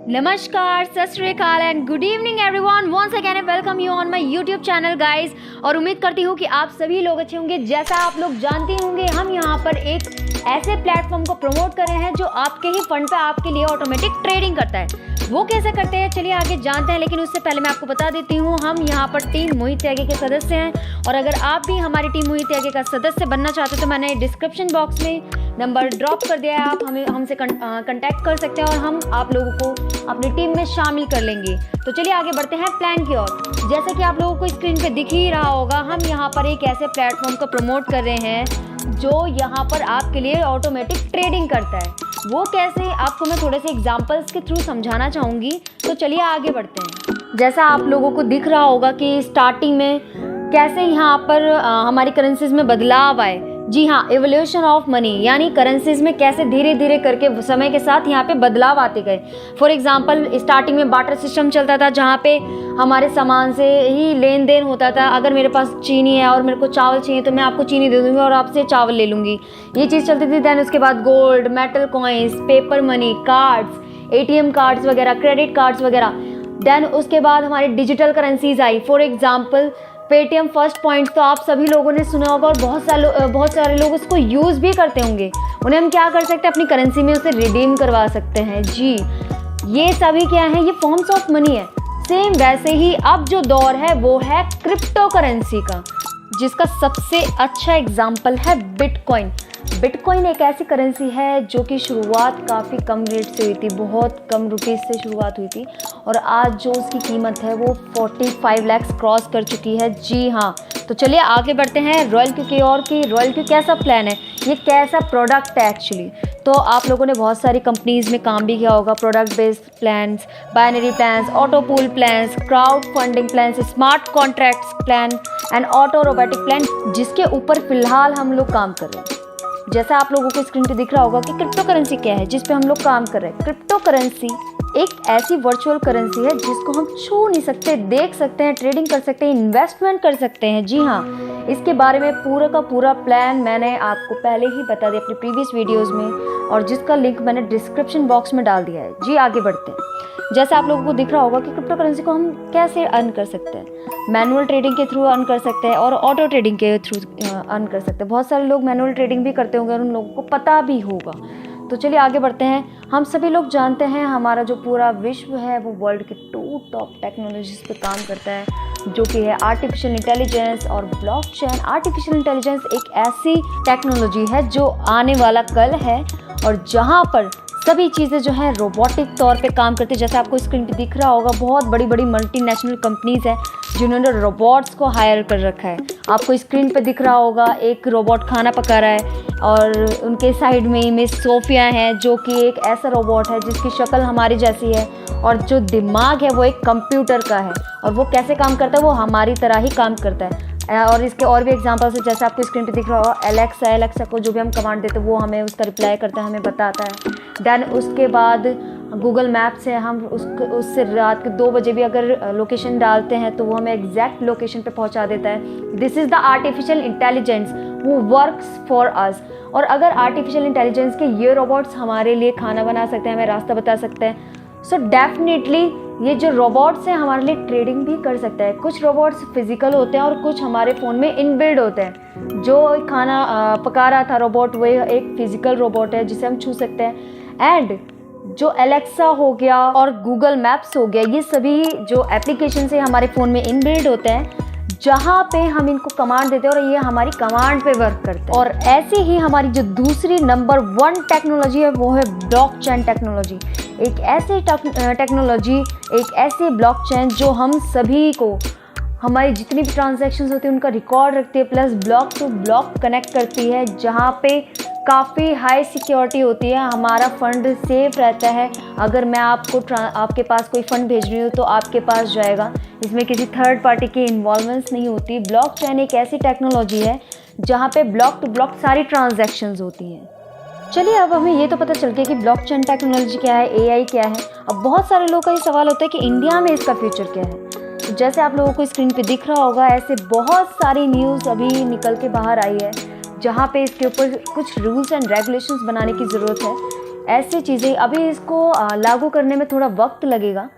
नमस्कार, Sat Shri Akal and good evening everyone. Once again welcome you on my YouTube channel guys. और उम्मीद करती हूँ कि आप सभी लोग अच्छे होंगे। जैसा आप लोग जानते होंगे, हम यहाँ पर एक ऐसे प्लेटफॉर्म को प्रमोट कर रहे हैं जो आपके ही फंड पे आपके लिए ऑटोमेटिक ट्रेडिंग करता है। वो कैसे करते हैं चलिए आगे जानते हैं, लेकिन उससे पहले मैं आपको बता देती हूँ हम यहाँ पर टीम मोहित त्यागी के सदस्य हैं। और अगर आप भी हमारी टीम मोहित त्यागी का सदस्य बनना चाहते हैं तो मैंने डिस्क्रिप्शन बॉक्स में नंबर ड्रॉप कर दिया है। आप हमसे कांटेक्ट कर सकते हैं और हम आप लोगों को अपनी टीम में शामिल कर लेंगे। तो चलिए आगे बढ़ते हैं प्लान की ओर। जैसा कि आप लोगों को स्क्रीन पे दिख ही रहा होगा, हम यहाँ पर एक ऐसे प्लेटफॉर्म को प्रमोट कर रहे हैं जो यहाँ पर आपके लिए ऑटोमेटिक ट्रेडिंग करता है। वो कैसे, आपको मैं थोड़े से एग्जांपल्स के थ्रू समझाना चाहूँगी। तो चलिए आगे बढ़ते हैं। जैसा आप लोगों को दिख रहा होगा कि स्टार्टिंग में कैसे यहाँ पर हमारी करेंसीज में बदलाव आए। जी हाँ, एवोल्यूशन ऑफ मनी, यानी करेंसीज में कैसे धीरे धीरे करके समय के साथ यहाँ पे बदलाव आते गए। फॉर एग्जांपल, स्टार्टिंग में बार्टर सिस्टम चलता था जहाँ पे हमारे सामान से ही लेन देन होता था। अगर मेरे पास चीनी है और मेरे को चावल चाहिए तो मैं आपको चीनी दे दूँगी और आपसे चावल ले लूँगी, ये चीज़ चलती थी। दैन उसके बाद gold, metal coins, paper money, cards, ATM cards वगैरह, क्रेडिट कार्ड्स वगैरह। देन उसके बाद हमारी digital currencies I. For example Paytm first point तो आप सभी लोगों ने सुना होगा और बहुत सारे लोग उसको यूज़ भी करते होंगे। उन्हें हम क्या कर सकते हैं, अपनी करेंसी में उसे रिडीम करवा सकते हैं। जी, ये सभी क्या है, ये फॉर्म्स ऑफ मनी है। सेम वैसे ही अब जो दौर है वो है क्रिप्टो करेंसी का, जिसका सबसे अच्छा एग्जाम्पल है बिटकॉइन। बिटकॉइन एक ऐसी करेंसी है जो कि शुरुआत काफ़ी कम रेट से हुई थी, बहुत कम रुपीज़ से शुरुआत हुई थी और आज जो उसकी कीमत है वो 45 लाख क्रॉस कर चुकी है। जी हाँ, तो चलिए आगे बढ़ते हैं रॉयल क्यू की ओर कि रॉयल क्यू कैसा प्लान है, ये कैसा प्रोडक्ट है एक्चुअली। तो आप लोगों ने बहुत सारी कंपनीज़ में काम भी किया होगा। Product based plans, binary plans, auto pool plans, crowd funding plans, smart contracts plan and auto robotic plan, जिसके ऊपर फ़िलहाल हम लोग काम कर रहे हैं। जैसा आप लोगों को स्क्रीन पे दिख रहा होगा कि क्रिप्टो करेंसी क्या है जिस पे हम लोग काम कर रहे हैं। क्रिप्टो करेंसी एक ऐसी वर्चुअल करेंसी है जिसको हम छू नहीं सकते, देख सकते हैं, ट्रेडिंग कर सकते हैं, इन्वेस्टमेंट कर सकते हैं। जी हाँ, इसके बारे में पूरा का पूरा प्लान मैंने आपको पहले ही बता दिया अपनी प्रीवियस वीडियोज़ में, और जिसका लिंक मैंने डिस्क्रिप्शन बॉक्स में डाल दिया है। जी आगे बढ़ते हैं। जैसे आप लोगों को दिख रहा होगा कि क्रिप्टो करेंसी को हम कैसे अर्न कर सकते हैं। मैनुअल ट्रेडिंग के थ्रू अर्न कर सकते हैं और ऑटो ट्रेडिंग के थ्रू अर्न कर सकते हैं। बहुत सारे लोग मैनुअल ट्रेडिंग भी करते होंगे और उन लोगों को पता भी होगा। तो चलिए आगे बढ़ते हैं। हम सभी लोग जानते हैं हमारा जो पूरा विश्व है वो वर्ल्ड के 2 टॉप टेक्नोलॉजीज़ पे काम करता है, जो कि है आर्टिफिशियल इंटेलिजेंस और ब्लॉकचेन। आर्टिफिशियल इंटेलिजेंस एक ऐसी टेक्नोलॉजी है जो आने वाला कल है और जहाँ पर सभी चीज़ें जो हैं रोबोटिक तौर पे काम करती है। जैसे आपको स्क्रीन पे दिख रहा होगा, बहुत बड़ी बड़ी मल्टीनेशनल कंपनीज़ हैं जिन्होंने रोबोट्स को हायर कर रखा है। आपको स्क्रीन पे दिख रहा होगा एक रोबोट खाना पका रहा है और उनके साइड में मिस सोफिया हैं जो कि एक ऐसा रोबोट है जिसकी शक्ल हमारी जैसी है और जो दिमाग है वो एक कंप्यूटर का है और वो कैसे काम करता है, वो हमारी तरह ही काम करता है। और इसके और भी एग्जांपल्स है, जैसे आपको स्क्रीन पे दिख रहा होगा एलेक्सा को जो भी हम कमांड देते हैं वो हमें उसका रिप्लाई करता है, हमें बताता है। देन उसके बाद गूगल मैप से हम उससे रात के 2 बजे भी अगर लोकेशन डालते हैं तो वो हमें एग्जैक्ट लोकेशन पे पहुंचा देता है। This is the artificial intelligence who works for us. और अगर आर्टिफिशियल इंटेलिजेंस के ये रोबोट्स हमारे लिए खाना बना सकते हैं, हमें रास्ता बता सकते हैं, सो डेफिनेटली ये जो रोबोट्स हैं हमारे लिए ट्रेडिंग भी कर सकता है। कुछ रोबोट्स फिजिकल होते हैं और कुछ हमारे फ़ोन में इनबिल्ड होते हैं। जो खाना पका रहा था रोबोट, वो एक फिजिकल रोबोट है जिसे हम छू सकते हैं। एंड जो एलेक्सा हो गया और गूगल मैप्स हो गया, ये सभी जो एप्लीकेशन है हमारे फ़ोन में इनबिल्ड होते हैं, जहाँ पे हम इनको कमांड देते हैं और ये हमारी कमांड पे वर्क करते हैं। और ऐसे ही हमारी जो दूसरी नंबर 1 टेक्नोलॉजी है वो है ब्लॉकचेन टेक्नोलॉजी। एक ऐसी टेक्नोलॉजी, एक ऐसी ब्लॉकचेन जो हम सभी को, हमारी जितनी भी ट्रांजैक्शंस होती है उनका रिकॉर्ड रखती है, plus block to block connect करती है, जहाँ पे काफ़ी हाई सिक्योरिटी होती है, हमारा फ़ंड सेफ रहता है। अगर मैं आपके पास कोई फ़ंड भेज रही हूँ तो आपके पास जाएगा, इसमें किसी थर्ड पार्टी की इन्वॉल्वमेंट्स नहीं होती। ब्लॉकचेन एक ऐसी टेक्नोलॉजी है जहाँ पे ब्लॉक टू ब्लॉक सारी ट्रांजैक्शंस होती हैं। चलिए अब हमें ये तो पता चल गया कि ब्लॉकचेन टेक्नोलॉजी क्या है, AI क्या है। अब बहुत सारे लोगों का ये सवाल होता है कि इंडिया में इसका फ्यूचर क्या है। तो जैसे आप लोगों को स्क्रीन पे दिख रहा होगा, ऐसे बहुत सारी न्यूज़ अभी निकल के बाहर आई है जहाँ पे इसके ऊपर कुछ रूल्स एंड रेगुलेशंस बनाने की ज़रूरत है। ऐसी चीज़ें अभी इसको लागू करने में थोड़ा वक्त लगेगा,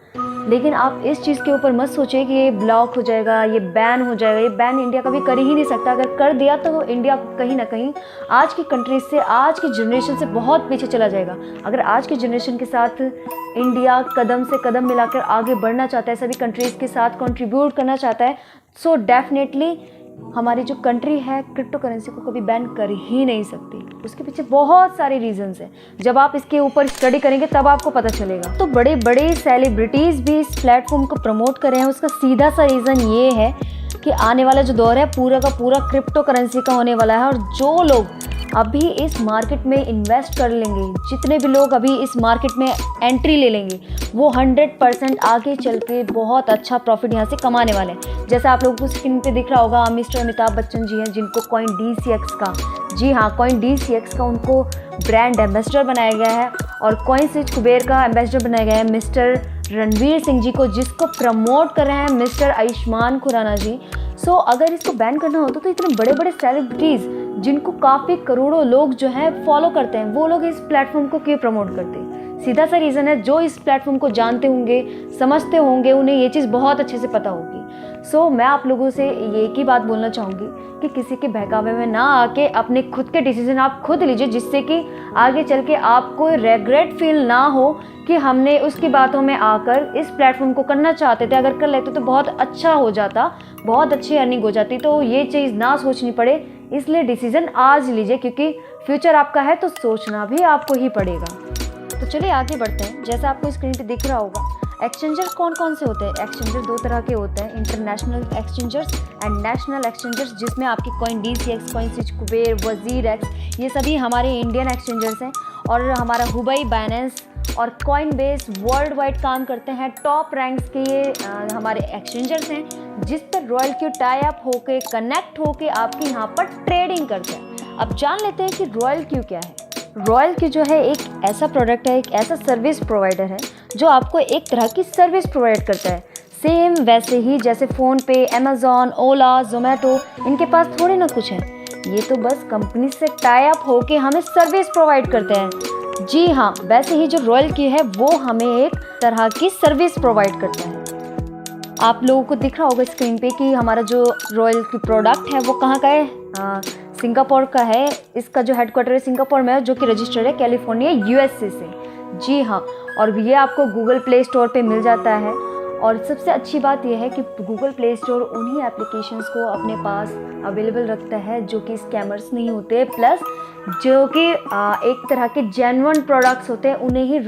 लेकिन आप इस चीज़ के ऊपर मत सोचिए कि ये ब्लॉक हो जाएगा, ये बैन हो जाएगा। ये बैन इंडिया कभी कर ही नहीं सकता। अगर कर दिया तो इंडिया कहीं ना कहीं आज की कंट्रीज से, आज की जनरेशन से बहुत पीछे चला जाएगा। अगर आज की जनरेशन के साथ इंडिया कदम से कदम मिलाकर आगे बढ़ना चाहता है, सभी कंट्रीज़ के साथ कंट्रीब्यूट करना चाहता है, सो डेफिनेटली हमारी जो कंट्री है क्रिप्टो करेंसी को कभी बैन कर ही नहीं सकती। उसके पीछे बहुत सारे रीजंस हैं। जब आप इसके ऊपर स्टडी करेंगे तब आपको पता चलेगा। तो बड़े बड़े सेलिब्रिटीज़ भी इस प्लेटफॉर्म को प्रमोट कर रहे हैं। उसका सीधा सा रीज़न ये है कि आने वाला जो दौर है पूरा का पूरा क्रिप्टो करेंसी का होने वाला है, और जो लोग अभी इस मार्केट में इन्वेस्ट कर लेंगे, जितने भी लोग अभी इस मार्केट में एंट्री ले लेंगे, वो 100% आगे चल के बहुत अच्छा प्रॉफिट यहाँ से कमाने वाले हैं। जैसा आप लोगों को स्क्रीन पे दिख रहा होगा, मिस्टर अमिताभ बच्चन जी हैं, जिनको CoinDCX का, जी हाँ, CoinDCX का उनको ब्रांड एम्बेसडर बनाया गया है, और CoinSwitch कुबेर का एम्बेसडर बनाया गया है मिस्टर रणवीर सिंह जी को, जिसको प्रमोट कर रहे हैं मिस्टर आयुष्मान खुराना जी। सो अगर इसको बैन करना होता तो इतने बड़े बड़े सेलिब्रिटीज़ जिनको काफ़ी करोड़ों लोग जो हैं फॉलो करते हैं, वो लोग इस प्लेटफॉर्म को क्यों प्रमोट करते हैं? सीधा सा रीज़न है, जो इस प्लेटफॉर्म को जानते होंगे, समझते होंगे, उन्हें ये चीज़ बहुत अच्छे से पता होगी। सो मैं आप लोगों से एक ही बात बोलना चाहूँगी कि किसी के बहकावे में ना आके अपने खुद के डिसीजन आप खुद लीजिए, जिससे कि आगे चल के आपको रेग्रेट फील ना हो कि हमने उसकी बातों में आकर इस प्लेटफॉर्म को करना चाहते थे, अगर कर लेते तो बहुत अच्छा हो जाता, बहुत अच्छी अर्निंग हो जाती। तो ये चीज़ ना सोचनी पड़े, इसलिए डिसीजन आज लीजिए, क्योंकि फ्यूचर आपका है तो सोचना भी आपको ही पड़ेगा। तो चलिए आगे बढ़ते हैं। जैसा आपको स्क्रीन पे दिख रहा होगा, एक्सचेंजर कौन कौन से होते हैं? एक्सचेंजर दो तरह के होते हैं, international exchangers and national exchangers, जिसमें आपकी CoinDCX, CoinSwitch कुबेर, WazirX, ये सभी हमारे इंडियन एक्सचेंजर्स हैं। और हमारा हुबई, बाइनेंस और कॉइनबेस वर्ल्ड वाइड काम करते हैं। टॉप रैंक्स के ये हमारे एक्सचेंजर्स हैं, जिस पर रॉयल्क्यू टाई अप होके, कनेक्ट होके आपके यहाँ पर ट्रेडिंग करते हैं। अब जान लेते हैं कि रॉयल्क्यू क्या है। रॉयल्क्यू जो है एक ऐसा प्रोडक्ट है, एक ऐसा सर्विस प्रोवाइडर है जो आपको एक तरह की सर्विस प्रोवाइड करता है। सेम वैसे ही जैसे फ़ोनपे, अमेज़ॉन, ओला, जोमेटो, इनके पास थोड़े ना कुछ है, ये तो बस कंपनी से टाई अप होके हमें सर्विस प्रोवाइड करते हैं। जी हाँ, वैसे ही जो रॉयल्क्यू है वो हमें एक तरह की सर्विस प्रोवाइड करता है। आप लोगों को दिख रहा होगा स्क्रीन पे कि हमारा जो रॉयल्क्यू प्रोडक्ट है वो कहाँ का है? सिंगापुर का है। इसका जो हेडक्वार्टर है सिंगापुर में है, जो कि रजिस्टर्ड है कैलिफोर्निया USA से। जी हाँ, और ये आपको गूगल प्ले स्टोर पे मिल जाता है। और सबसे अच्छी बात यह है कि गूगल प्ले स्टोर उन्हीं एप्लीकेशंस को अपने पास अवेलेबल रखता है जो कि स्कैमर्स नहीं होते, प्लस जो कि एक तरह के जेन्युइन प्रोडक्ट्स होते हैं, उन्हें ही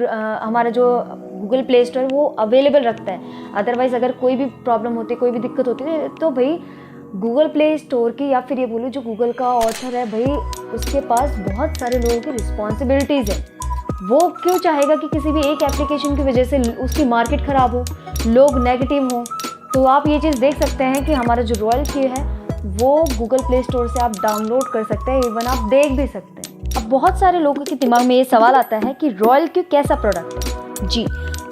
हमारा जो गूगल प्ले स्टोर वो अवेलेबल रखता है। अदरवाइज़ अगर कोई भी प्रॉब्लम होती है, कोई भी दिक्कत होती है, तो भाई गूगल प्ले स्टोर की, या फिर ये बोलूँ जो गूगल का ऑथर है, भाई उसके पास बहुत सारे लोगों की रिस्पॉन्सिबिलिटीज़ है। वो क्यों चाहेगा कि किसी भी एक एप्लीकेशन की वजह से उसकी मार्केट ख़राब हो, लोग नेगेटिव हो। तो आप ये चीज़ देख सकते हैं कि हमारा जो रॉयल्क्यू है वो गूगल प्ले स्टोर से आप डाउनलोड कर सकते हैं, इवन आप देख भी सकते हैं। अब बहुत सारे लोगों के दिमाग में ये सवाल आता है कि रॉयल्क्यू कैसा प्रोडक्ट है। जी,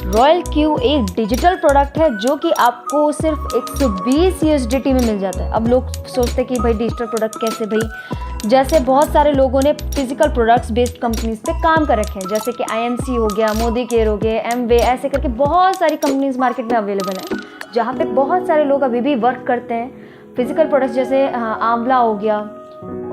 रॉयल्क्यू एक डिजिटल प्रोडक्ट है जो कि आपको सिर्फ 120 USDT में मिल जाता है। अब लोग सोचते हैं कि भाई डिजिटल प्रोडक्ट कैसे? भाई जैसे बहुत सारे लोगों ने फिजिकल प्रोडक्ट्स बेस्ड कंपनीज पे काम कर रखे हैं, जैसे कि IMC हो गया, मोदी केयर हो गए, एमवे, ऐसे करके बहुत सारी कंपनीज मार्केट में अवेलेबल हैं, जहाँ पे बहुत सारे लोग अभी भी वर्क करते हैं। फिजिकल प्रोडक्ट्स जैसे आंवला हो गया,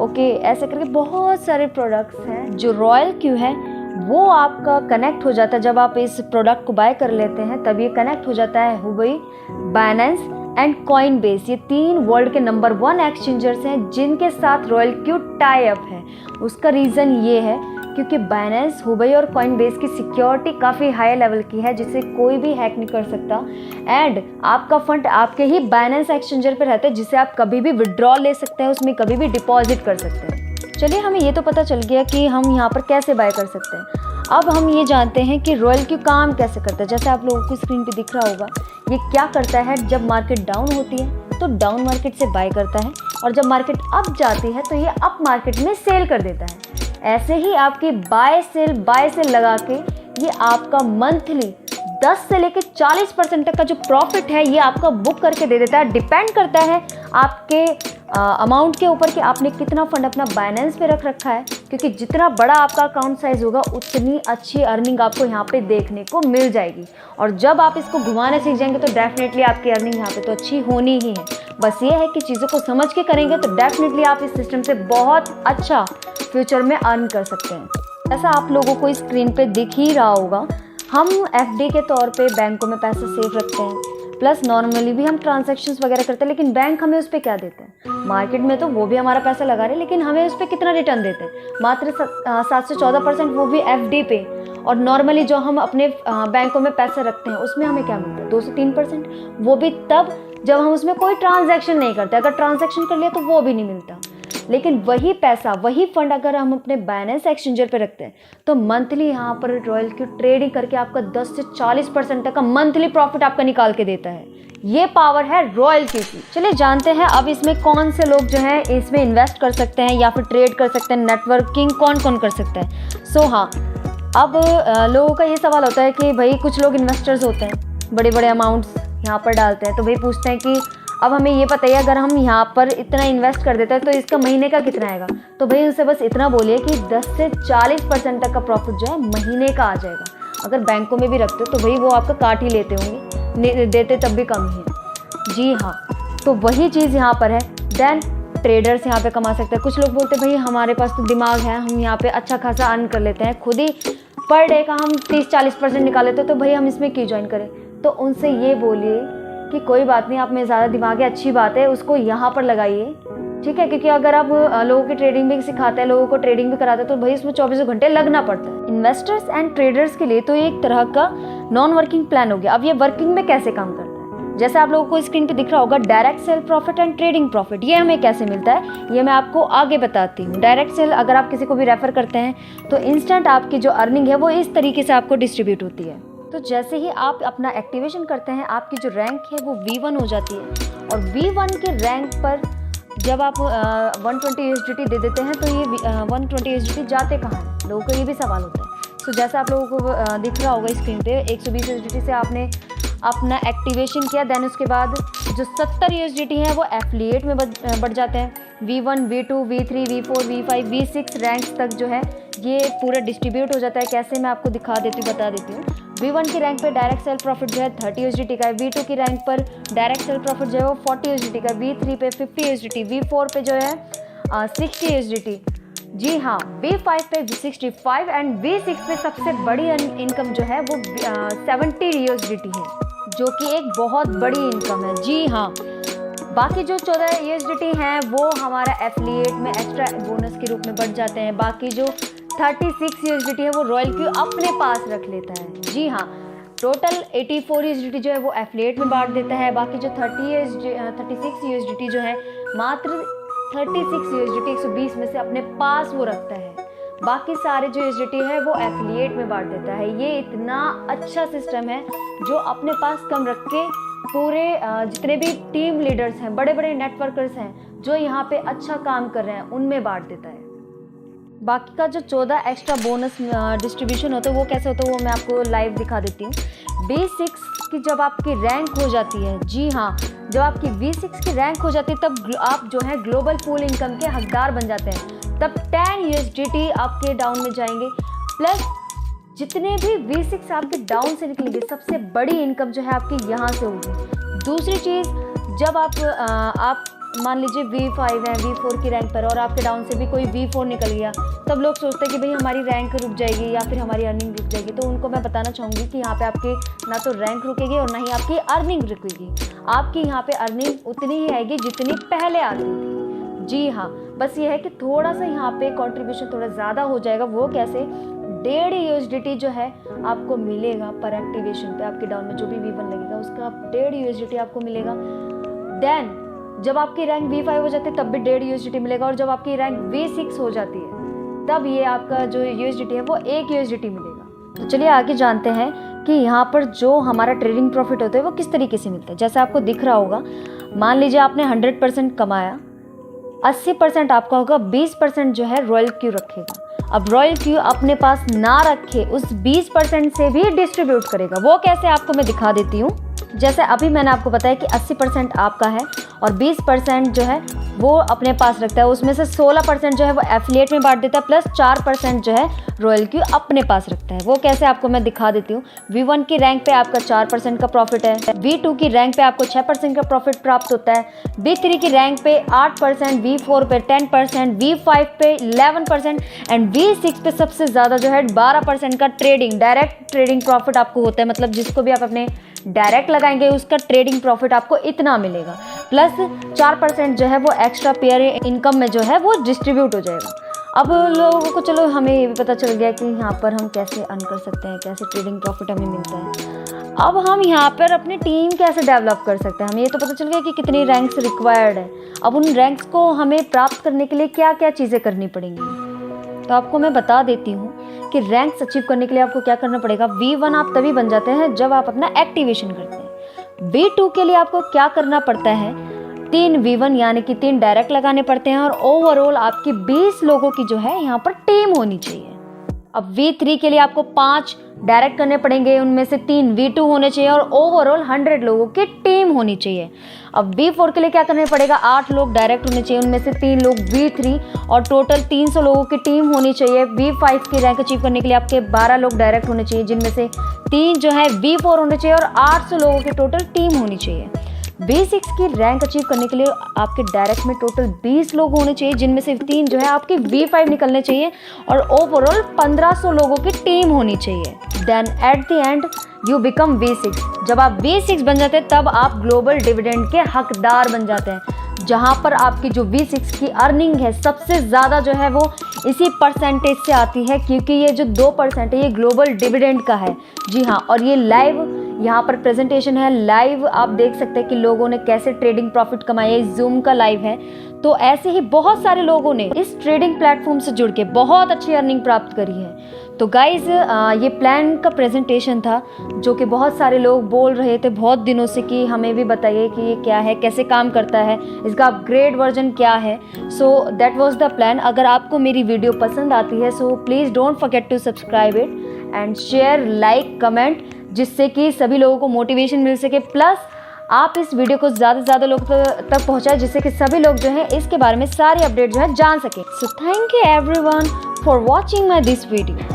ओके, ऐसे करके बहुत सारे प्रोडक्ट्स हैं। जो रॉयल्क्यू है वो आपका कनेक्ट हो जाता है जब आप इस प्रोडक्ट को बाय कर लेते हैं, तब ये कनेक्ट हो जाता है हुबई, बाइनेंस एंड कॉइनबेस। ये 3 वर्ल्ड के नंबर 1 एक्सचेंजर्स हैं जिनके साथ रॉयल्क्यू टाई अप है। उसका रीज़न ये है क्योंकि बाइनेंस, हुबई और कॉइनबेस की सिक्योरिटी काफ़ी हाई लेवल की है, जिसे कोई भी हैक नहीं कर सकता। एंड आपका फंड आपके ही बाइनेंस एक्सचेंजर पर रहता है, जिसे आप कभी भी विड्रॉ ले सकते हैं, उसमें कभी भी डिपॉजिट कर सकते हैं। चलिए, हमें ये तो पता चल गया कि हम यहाँ पर कैसे बाय कर सकते हैं। अब हम ये जानते हैं कि रॉयल्क्यू काम कैसे करता है। जैसे आप लोगों को स्क्रीन पे दिख रहा होगा, ये क्या करता है, जब मार्केट डाउन होती है तो डाउन मार्केट से बाय करता है, और जब मार्केट अप जाती है तो ये अप मार्केट में सेल कर देता है। ऐसे ही आपकी बाय सेल लगा के ये आपका मंथली 10 से लेकर 40% तक का जो प्रॉफिट है ये आपका बुक करके दे देता है। डिपेंड करता है आपके अमाउंट के ऊपर कि आपने कितना फंड अपना बाइनेंस पे रख रखा है, क्योंकि जितना बड़ा आपका अकाउंट साइज होगा उतनी अच्छी अर्निंग आपको यहाँ पे देखने को मिल जाएगी। और जब आप इसको घुमाने सीख जाएंगे तो डेफिनेटली आपकी अर्निंग यहाँ पे तो अच्छी होनी ही है। बस ये है कि चीज़ों को समझ के करेंगे तो डेफिनेटली आप इस सिस्टम से बहुत अच्छा फ्यूचर में अर्न कर सकते हैं। ऐसा आप लोगों को स्क्रीन पे दिख ही रहा होगा, हम एफडी के तौर पे बैंकों में पैसा सेव रखते हैं, प्लस नॉर्मली भी हम ट्रांजैक्शंस वगैरह करते हैं, लेकिन बैंक हमें उस पर क्या देते हैं? मार्केट में तो वो भी हमारा पैसा लगा रहे हैं, लेकिन हमें उस पर कितना रिटर्न देते हैं? मात्र 7 से 14%, वो भी एफडी पे। और नॉर्मली जो हम अपने बैंकों में पैसा रखते हैं उसमें हमें क्या मिलता है? 2 से 3%, वो भी तब जब हम उसमें कोई ट्रांजैक्शन नहीं करते। अगर ट्रांजैक्शन कर लिया तो वो भी नहीं मिलता। लेकिन वही पैसा, वही फंड अगर हम अपने बाइनेंस एक्सचेंजर पे रखते हैं तो मंथली यहाँ पर रॉयल क्यू ट्रेडिंग करके आपका 10 से 40% तक का मंथली प्रॉफिट आपका निकाल के देता है। ये पावर है रॉयल क्यू की। चलिए जानते हैं अब इसमें कौन से लोग जो हैं इसमें इन्वेस्ट कर सकते हैं या फिर ट्रेड कर सकते हैं, नेटवर्किंग कौन कौन कर सकता है। हाँ, अब लोगों का ये सवाल होता है कि भाई कुछ लोग इन्वेस्टर्स होते हैं, बड़े बड़े अमाउंट्स यहाँ पर डालते हैं, तो भाई पूछते हैं कि अब हमें ये पता है अगर हम यहाँ पर इतना इन्वेस्ट कर देते हैं तो इसका महीने का कितना आएगा। तो भाई उनसे बस इतना बोलिए कि 10 से 40% तक का प्रॉफिट जो है महीने का आ जाएगा। अगर बैंकों में भी रखते हो तो भाई वो आपका काट ही लेते होंगे, देते तब भी कम ही है। जी हाँ, तो वही चीज़ यहाँ पर है। देन ट्रेडर्स यहाँ पे कमा सकते हैं। कुछ लोग बोलते हैं भाई हमारे पास तो दिमाग है, हम यहाँ पे अच्छा खासा अर्न कर लेते हैं, खुद ही पर डे का हम 30-40% निकाल लेते हैं, तो भाई हम इसमें क्यों ज्वाइन करें। तो उनसे ये बोलिए कि कोई बात नहीं, आप में ज़्यादा दिमाग है, अच्छी बात है, उसको यहाँ पर लगाइए, ठीक है। क्योंकि अगर आप लोगों की ट्रेडिंग भी सिखाते हैं, लोगों को ट्रेडिंग भी कराते हैं, तो भाई इसमें 24 घंटे लगना पड़ता है। इन्वेस्टर्स एंड ट्रेडर्स के लिए तो एक तरह का नॉन वर्किंग प्लान हो गया। अब ये वर्किंग में कैसे काम करता है, जैसे आप लोगों को स्क्रीन पे दिख रहा होगा, direct sale profit and trading profit. ये हमें कैसे मिलता है ये मैं आपको आगे बताती हूँ। डायरेक्ट सेल अगर आप किसी को भी रेफर करते हैं तो इंस्टेंट आपकी जो अर्निंग है वो इस तरीके से आपको डिस्ट्रीब्यूट होती है। तो जैसे ही आप अपना एक्टिवेशन करते हैं आपकी जो रैंक है वो V1 हो जाती है, और V1 के रैंक पर जब आप 120 USDT दे देते हैं तो ये 120 USDT जाते कहाँ हैं, लोगों को ये भी सवाल होता है। तो जैसा आप लोगों को दिख रहा होगा स्क्रीन पे, 120 USDT से आपने अपना एक्टिवेशन किया, देन उसके बाद जो 70 USDT हैं वो एफिलिएट में बढ़ जाते हैं। V1, V2, V3, V4, V5, V6 ranks तक जो है ये पूरा डिस्ट्रीब्यूट हो जाता है। कैसे मैं आपको दिखा देती हूँ, बता देती हूँ। V1 की रैंक पे डायरेक्ट सेल प्रॉफिट जो है 30 USDT का है, V2 की रैंक पर डायरेक्ट सेल प्रॉफिट जो है वो 40 USDT का है, V3 पे 50 USDT, V4 पे जो है 60 USDT। जी हाँ, V5 पे 65 एंड V6 पे सबसे बड़ी इनकम जो है वो 70 USDT है, जो कि एक बहुत बड़ी इनकम है। जी हाँ, बाकी जो 14 USDT हैं वो हमारा एफिलिएट में एक्स्ट्रा बोनस के रूप में बढ़ जाते हैं। बाकी जो 36 USDT है वो रॉयल क्यू अपने पास रख लेता है। जी हाँ, टोटल 84 USDT जो है वो एफिलिएट में बांट देता है। बाकी जो 36 USDT जो है मात्र 36 USDT 120 में से अपने पास वो रखता है। बाकी सारे जो USDT है वो एफिलिएट में बांट देता है। ये इतना अच्छा सिस्टम है जो अपने पास कम रख के पूरे जितने भी टीम लीडर्स हैं, बड़े बड़े नेटवर्कर्स हैं जो यहाँ पे अच्छा काम कर रहे हैं, उनमें बांट देता है। बाकी का जो 14 एक्स्ट्रा बोनस डिस्ट्रीब्यूशन होता है वो कैसे होता है वो मैं आपको लाइव दिखा देती हूँ। V6 की जब आपकी रैंक हो जाती है, जी हाँ, जब आपकी V6 की रैंक हो जाती है तब आप जो है ग्लोबल पूल इनकम के हकदार बन जाते हैं। तब 10 USDT आपके डाउन में जाएंगे, प्लस जितने भी V6 आपके डाउन से निकलेंगे सबसे बड़ी इनकम जो है आपकी यहाँ से होगी। दूसरी चीज़, जब आप मान लीजिए V5 है, V4 की रैंक पर और आपके डाउन से भी कोई V4 निकल गया, तब लोग सोचते हैं कि भाई हमारी रैंक रुक जाएगी या फिर हमारी अर्निंग रुक जाएगी। तो उनको मैं बताना चाहूँगी कि यहाँ पे आपकी ना तो रैंक रुकेगी और ना ही आपकी अर्निंग रुकेगी। आपकी यहाँ पे अर्निंग उतनी ही आएगी जितनी पहले आती थी। जी हाँ, बस ये है कि थोड़ा सा यहाँ पे कॉन्ट्रीब्यूशन थोड़ा ज़्यादा हो जाएगा। वो कैसे, 1.5 USDT जो है आपको मिलेगा पर एक्टिवेशन पे। आपके डाउन में जो भी V1 लगेगा उसका 1.5 USDT आपको मिलेगा। देन जब आपकी रैंक V5 हो जाती है तब भी 1.5 USDT मिलेगा, और जब आपकी रैंक V6 हो जाती है तब ये आपका जो USDT है वो 1 USDT मिलेगा। तो चलिए आगे जानते हैं कि यहाँ पर जो हमारा ट्रेडिंग प्रॉफिट होता है वो किस तरीके से मिलता है। जैसे आपको दिख रहा होगा, मान लीजिए आपने 100% कमाया, 80% आपका होगा, 20% जो है रॉयल क्यू रखेगा। अब रॉयल क्यू अपने पास ना रखे उस 20% से भी डिस्ट्रीब्यूट करेगा। वो कैसे आपको मैं दिखा देती हूँ। जैसे अभी मैंने आपको बताया कि 80% आपका है और 20% जो है वो अपने पास रखता है। उसमें से 16% जो है वो एफिलिएट में बांट देता है, प्लस 4% जो है रॉयल क्यू अपने पास रखता है। वो कैसे आपको मैं दिखा देती हूँ। V1 की रैंक पे आपका 4% का प्रॉफिट है, V2 की रैंक पे आपको 6% का प्रॉफिट प्राप्त होता है, V3 की रैंक पे 8%, V4 पे 10%, V5 पे 11% एंड V6 पे सबसे ज़्यादा जो है 12% का डायरेक्ट ट्रेडिंग प्रॉफिट आपको होता है। मतलब जिसको भी आप अपने डायरेक्ट लगाएंगे उसका ट्रेडिंग प्रॉफिट आपको इतना मिलेगा, प्लस 4% जो है वो एक्स्ट्रा पेयर इनकम में जो है वो डिस्ट्रीब्यूट हो जाएगा। अब लोगों को चलो हमें ये भी पता चल गया कि यहाँ पर हम कैसे अर्न कर सकते हैं, कैसे ट्रेडिंग प्रॉफिट हमें मिलता है। अब हम यहाँ पर अपनी टीम कैसे डेवलप कर सकते हैं, हमें ये तो पता चल गया कि कितनी रैंक्स रिक्वायर्ड है। अब उन रैंक्स को हमें प्राप्त करने के लिए क्या क्या चीज़ें करनी पड़ेंगी, तो आपको मैं बता देती हूँ कि रैंक्स अचीव करने के लिए आपको क्या करना पड़ेगा। V1 आप तभी बन जाते हैं जब आप अपना एक्टिवेशन करते हैं। V2 के लिए आपको क्या करना पड़ता है, 3 V1 यानी कि 3 डायरेक्ट लगाने पड़ते हैं और ओवरऑल आपकी 20 लोगों की जो है यहाँ पर टीम होनी चाहिए। अब V3 के लिए आपको 5 डायरेक्ट करने पड़ेंगे, उनमें से 3 V2 होने चाहिए और ओवरऑल 100 लोगों की टीम होनी चाहिए। अब V4 के लिए क्या करने पड़ेगा, 8 लोग डायरेक्ट होने चाहिए, उनमें से 3 लोग V3 और टोटल 300 लोगों की टीम होनी चाहिए। V5 की रैंक अचीव करने के लिए आपके 12 लोग डायरेक्ट होने चाहिए, जिनमें से 3 जो है V4 होने चाहिए और 800 लोगों की टोटल टीम होनी चाहिए। V6 की रैंक अचीव करने के लिए आपके डायरेक्ट में टोटल 20 लोग होने चाहिए, जिनमें से 3 जो है आपके V5 निकलने चाहिए और ओवरऑल 1500 लोगों की टीम होनी चाहिए। Then at the end you become V6। जब आप V6 बन जाते हैं तब आप ग्लोबल डिविडेंड के हकदार बन जाते हैं, जहां पर आपकी जो V6 की अर्निंग है सबसे ज़्यादा जो है वो इसी परसेंटेज से आती है, क्योंकि ये जो 2% है ये ग्लोबल डिविडेंड का है। जी हाँ, और ये लाइव यहाँ पर प्रेजेंटेशन है, लाइव आप देख सकते हैं कि लोगों ने कैसे ट्रेडिंग प्रॉफिट कमाया है। जूम का लाइव है, तो ऐसे ही बहुत सारे लोगों ने इस ट्रेडिंग प्लेटफॉर्म से जुड़ के बहुत अच्छी अर्निंग प्राप्त करी है। तो गाइज ये प्लान का प्रेजेंटेशन था जो कि बहुत सारे लोग बोल रहे थे बहुत दिनों से कि हमें भी बताइए कि ये क्या है, कैसे काम करता है, इसका अपग्रेड वर्जन क्या है। So that was the plan. अगर आपको मेरी वीडियो पसंद आती है so please don't forget to subscribe it and share, like, comment, जिससे कि सभी लोगों को मोटिवेशन मिल सके। प्लस आप इस वीडियो को ज़्यादा से ज़्यादा लोगों तक पहुँचाएं, जिससे कि सभी लोग जो हैं इसके बारे में सारे अपडेट जो है जान सकें। So thank you everyone for watching my this video.